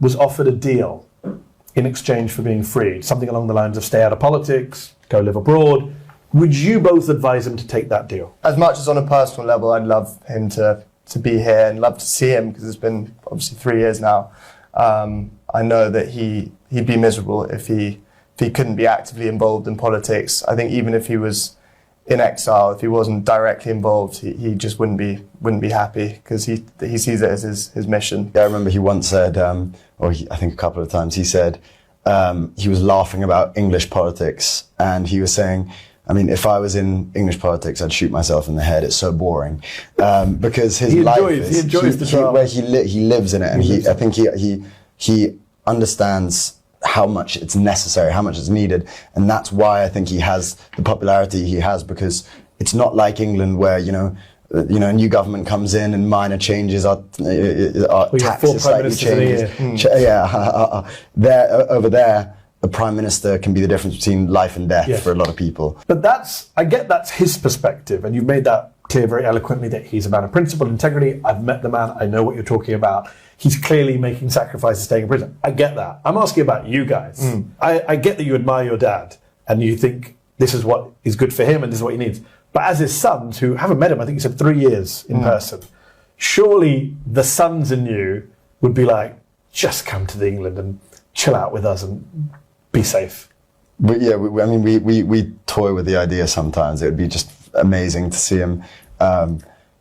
was offered a deal in exchange for being freed, something along the lines of stay out of politics, go live abroad, would you both advise him to take that deal? As much as on a personal level, I'd love him to be here and love to see him, because it's been obviously 3 years now. I know that he'd be miserable if he couldn't be actively involved in politics. I think even if he was in exile, if he wasn't directly involved, he just wouldn't be happy, because he sees it as his mission. Yeah, I remember he once said, I think a couple of times, he said he was laughing about English politics, and he was saying, I mean, if I was in English politics, I'd shoot myself in the head. It's so boring, because his he life enjoys the drama. Where he lives in it, and I think he understands how much it's necessary, how much it's needed, and that's why I think he has the popularity he has, because it's not like England where a new government comes in and minor changes are taxes slightly changes. Over there, a prime minister can be the difference between life and death for a lot of people. But I get that's his perspective, and you've made that clear very eloquently, that he's a man of principle, integrity. I've met the man, I know what you're talking about. He's clearly making sacrifices staying in prison. I get that. I'm asking about you guys. I get that you admire your dad and you think this is what is good for him and this is what he needs. But as his sons, who haven't met him, I think you said 3 years in person, surely the sons in you would be like, just come to England and chill out with us and be safe. But yeah, we toy with the idea sometimes. It would be just amazing to see him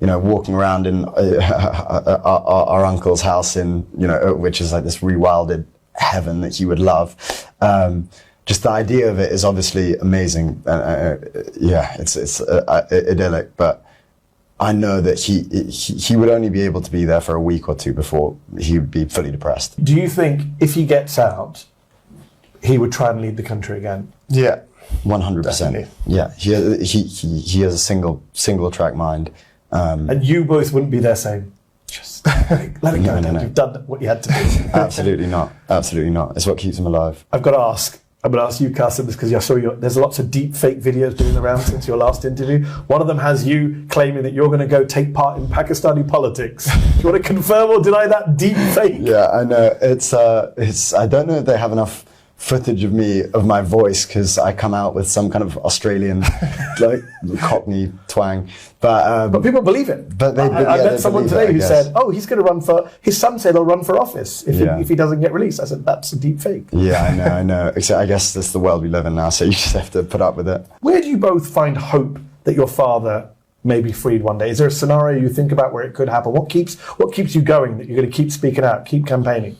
walking around in our uncle's house which is like this rewilded heaven that he would love. Just the idea of it is obviously amazing. It's idyllic, but I know that he would only be able to be there for a week or two before he would be fully depressed. Do you think if he gets out, he would try and lead the country again? Yeah. 100%. Definitely. Yeah, he has a single track mind. And you both wouldn't be there saying, just let it go. No. You've done what you had to do. Absolutely not. Absolutely not. It's what keeps him alive. I'm going to ask you, Qasim, this because I saw there's lots of deep fake videos doing around since your last interview. One of them has you claiming that you're going to go take part in Pakistani politics. Do you want to confirm or deny that deep fake? Yeah, I know. It's I don't know if they have enough footage of my voice, because I come out with some kind of Australian like Cockney twang, but people believe it. But I met someone today who said, "Oh, he's going to run for." His son said he'll run for office if he doesn't get released. I said that's a deep fake. Yeah, I know. Except I guess that's the world we live in now, so you just have to put up with it. Where do you both find hope that your father may be freed one day? Is there a scenario you think about where it could happen? What keeps you going, that you're going to keep speaking out, keep campaigning?